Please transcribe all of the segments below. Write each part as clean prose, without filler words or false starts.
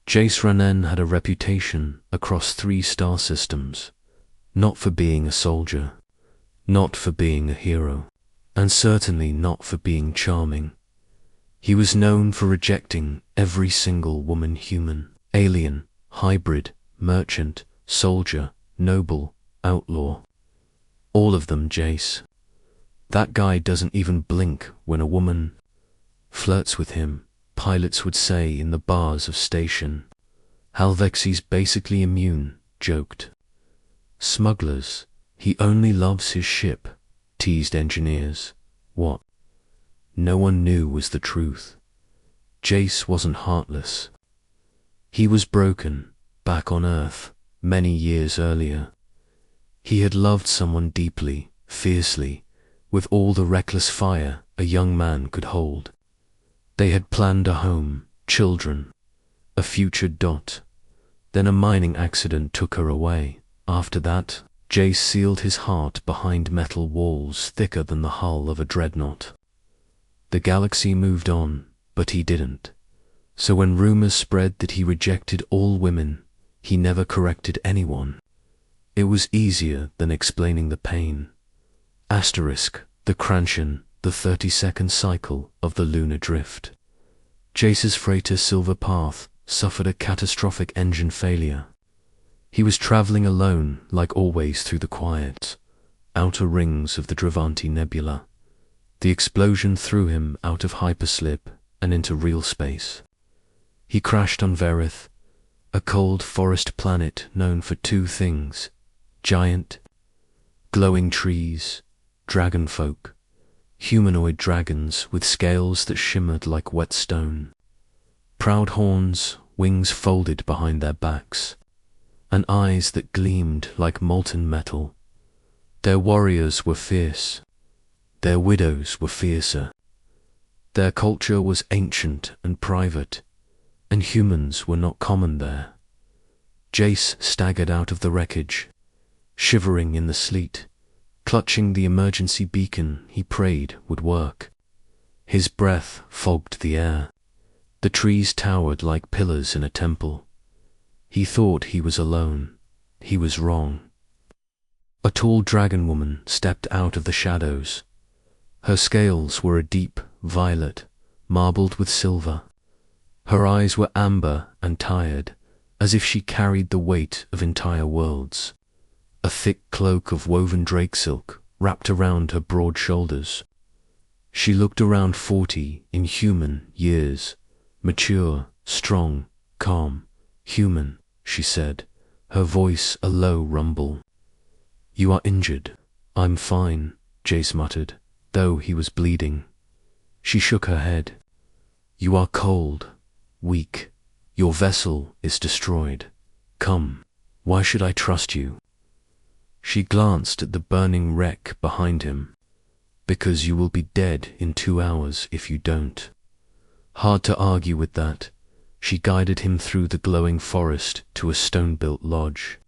Jace Ranen had a reputation across 3 star systems, not for being a soldier, not for being a hero, and certainly not for being charming. He was known for rejecting every single woman, human, alien, hybrid, merchant, soldier, noble, outlaw. All of them, Jace. That guy doesn't even blink when a woman flirts with him, pilots would say in the bars of station. Halvexi's basically immune, joked. Smugglers, he only loves his ship, teased engineers. What no one knew was the truth. Jace wasn't heartless. He was broken, back on Earth, many years earlier. He had loved someone deeply, fiercely, with all the reckless fire a young man could hold. They had planned a home, children, a future. Then a mining accident took her away. After that, Jace sealed his heart behind metal walls thicker than the hull of a dreadnought. The galaxy moved on, but he didn't. So when rumors spread that he rejected all women, he never corrected anyone. It was easier than explaining the pain. Asterisk, the Cranshan, the 30-second cycle of the lunar drift. Jace's freighter Silver Path suffered a catastrophic engine failure. He was traveling alone, like always, through the quiet outer rings of the Dravanti Nebula. The explosion threw him out of hyperslip and into real space. He crashed on Verith, a cold forest planet known for 2 things: giant, glowing trees, dragon folk, humanoid dragons with scales that shimmered like wet stone, proud horns, wings folded behind their backs, and eyes that gleamed like molten metal. Their warriors were fierce. Their widows were fiercer. Their culture was ancient and private, and humans were not common there. Jace staggered out of the wreckage, shivering in the sleet, clutching the emergency beacon he prayed would work. His breath fogged the air. The trees towered like pillars in a temple. He thought he was alone. He was wrong. A tall dragon woman stepped out of the shadows. Her scales were a deep violet, marbled with silver. Her eyes were amber and tired, as if she carried the weight of entire worlds. A thick cloak of woven drake silk wrapped around her broad shoulders. She looked around 40 in human years, mature, strong, calm. Human, she said, her voice a low rumble. You are injured. I'm fine, Jace muttered, though he was bleeding. She shook her head. You are cold, weak. Your vessel is destroyed. Come, why should I trust you? She glanced at the burning wreck behind him. Because you will be dead in 2 hours if you don't. Hard to argue with that. She guided him through the glowing forest to a stone-built lodge,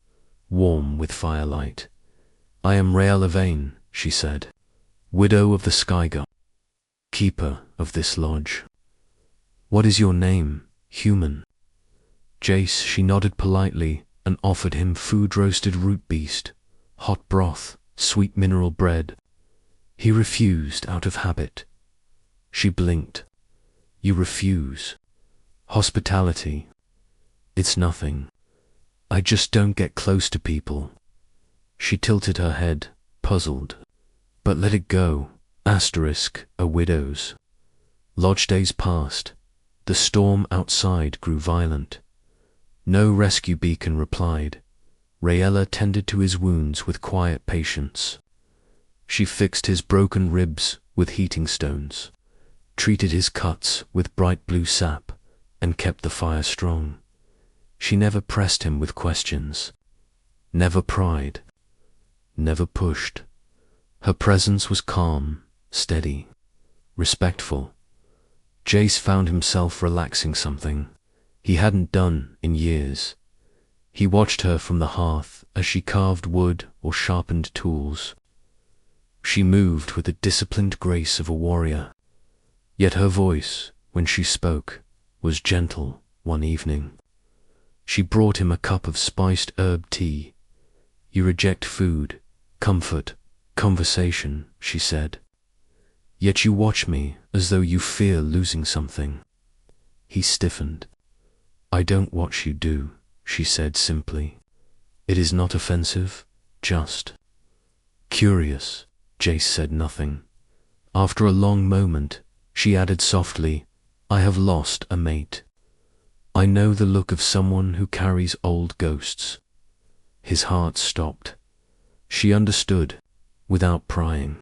warm with firelight. I am Rael Avain, she said, widow of the sky god, keeper of this lodge. What is your name, human? Jace, she nodded politely and offered him food-roasted root beast, hot broth, sweet mineral bread. He refused out of habit. She blinked. You refuse. Hospitality. It's nothing. I just don't get close to people. She tilted her head, puzzled. But let it go. Asterisk, a widow's. Lodge days passed. The storm outside grew violent. No rescue beacon replied. Raella tended to his wounds with quiet patience. She fixed his broken ribs with heating stones, treated his cuts with bright blue sap, and kept the fire strong. She never pressed him with questions, never pried, never pushed. Her presence was calm, steady, respectful. Jace found himself relaxing something he hadn't done in years. He watched her from the hearth as she carved wood or sharpened tools. She moved with the disciplined grace of a warrior, yet her voice, when she spoke, was gentle one evening. She brought him a cup of spiced herb tea. You reject food, comfort, conversation, she said. Yet you watch me as though you fear losing something. He stiffened. I don't watch you do, she said simply. It is not offensive, just curious. Jace said nothing. After a long moment, she added softly, I have lost a mate. I know the look of someone who carries old ghosts. His heart stopped. She understood, without prying,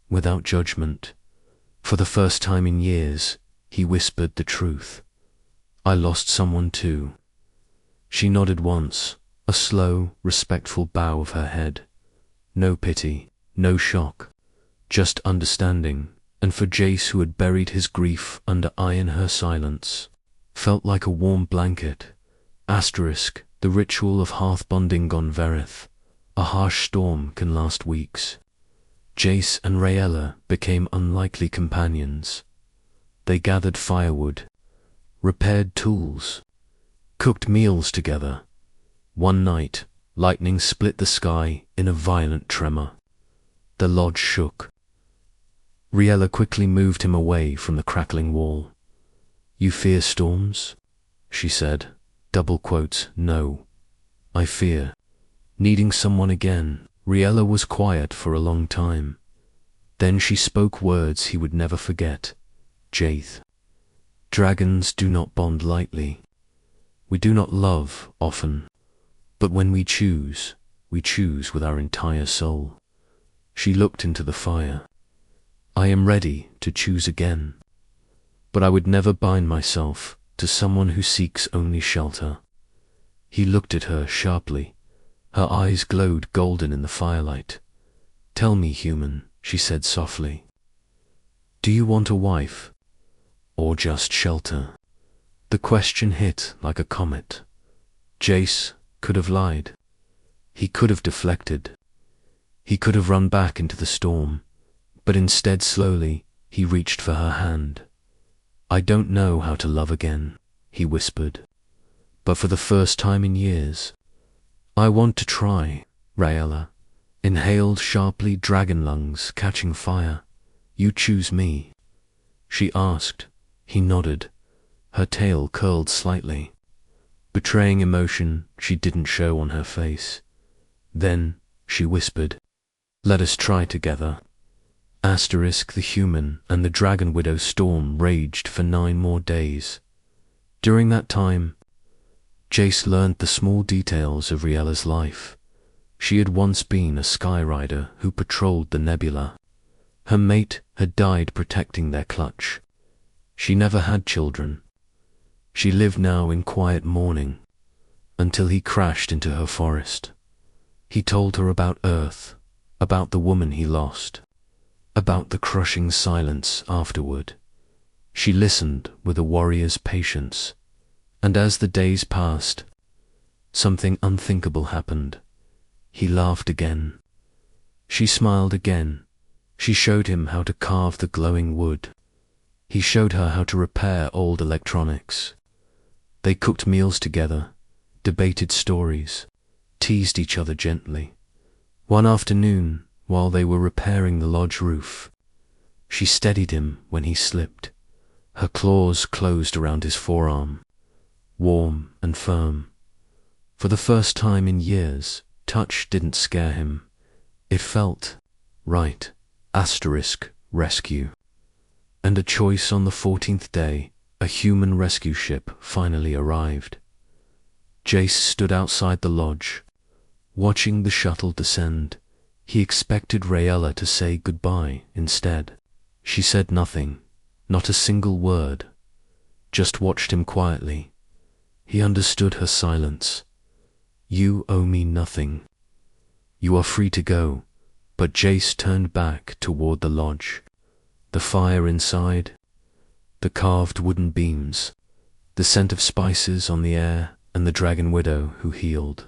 without judgment. For the first time in years, he whispered the truth. I lost someone too. She nodded once, a slow, respectful bow of her head. No pity, no shock, just understanding, and for Jace, who had buried his grief under iron, her silence felt like a warm blanket. Asterisk, the ritual of hearth bonding gone verith. A harsh storm can last weeks. Jace and Rayella became unlikely companions. They gathered firewood, repaired tools, cooked meals together. One night, lightning split the sky in a violent tremor. The lodge shook. Rayella quickly moved him away from the crackling wall. You fear storms? She said, double quotes, no. I fear needing someone again. Rayella was quiet for a long time. Then she spoke words he would never forget. Jaith. Dragons do not bond lightly. We do not love often, but when we choose with our entire soul. She looked into the fire. I am ready to choose again, but I would never bind myself to someone who seeks only shelter. He looked at her sharply. Her eyes glowed golden in the firelight. Tell me, human, she said softly. Do you want a wife, or just shelter? The question hit like a comet. Jace could have lied. He could have deflected. He could have run back into the storm, but instead slowly he reached for her hand. I don't know how to love again, he whispered, but for the first time in years, I want to try. Rayella inhaled sharply, dragon lungs catching fire. You choose me? She asked. He nodded. Her tail curled slightly, betraying emotion she didn't show on her face. Then she whispered, let us try together. Asterisk, the human and the dragon widow storm raged for 9 more days. During that time, Jace learned the small details of Rayella's life. She had once been a sky rider who patrolled the nebula. Her mate had died protecting their clutch. She never had children. She lived now in quiet mourning, until he crashed into her forest. He told her about Earth, about the woman he lost, about the crushing silence afterward. She listened with a warrior's patience, and as the days passed, something unthinkable happened. He laughed again. She smiled again. She showed him how to carve the glowing wood. He showed her how to repair old electronics. They cooked meals together, debated stories, teased each other gently. One afternoon, while they were repairing the lodge roof, she steadied him when he slipped. Her claws closed around his forearm, warm and firm. For the first time in years, touch didn't scare him. It felt right. Asterisk, rescue. And a choice on the 14th day, a human rescue ship finally arrived. Jace stood outside the lodge, watching the shuttle descend. He expected Rayella to say goodbye instead. She said nothing, not a single word, just watched him quietly. He understood her silence. You owe me nothing. You are free to go. But Jace turned back toward the lodge. The fire inside, the carved wooden beams, the scent of spices on the air, and the dragon widow who healed.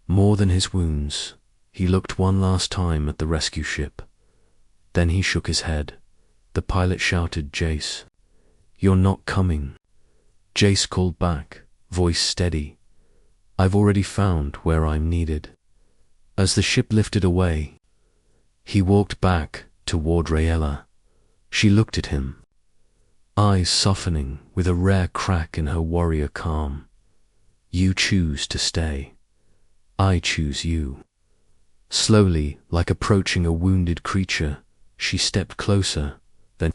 More than his wounds, he looked one last time at the rescue ship. Then he shook his head. The pilot shouted, Jace, you're not coming. Jace called back, voice steady. I've already found where I'm needed. As the ship lifted away, he walked back toward Rayella. She looked at him, eyes softening with a rare crack in her warrior calm. You choose to stay. I choose you. Slowly, like approaching a wounded creature, she stepped closer. Then,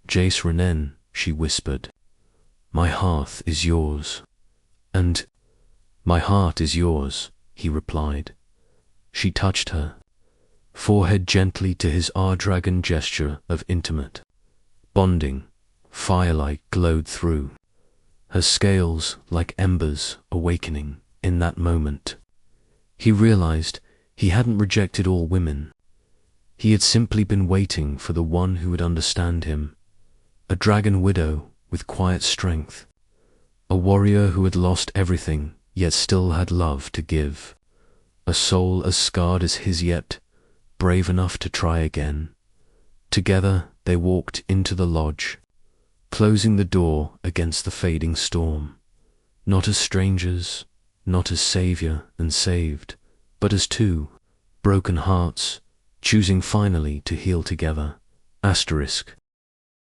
Jace Renan, she whispered, my hearth is yours. And my heart is yours, he replied. She touched her forehead gently to his dragon gesture of intimate bonding. Firelight glowed through her scales like embers awakening in that moment. He realized he hadn't rejected all women. He had simply been waiting for the one who would understand him. A dragon widow with quiet strength. A warrior who had lost everything yet still had love to give. A soul as scarred as his yet brave enough to try again. Together they walked into the lodge, closing the door against the fading storm. Not as strangers, not as savior and saved, but as two broken hearts, choosing finally to heal together. Asterisk.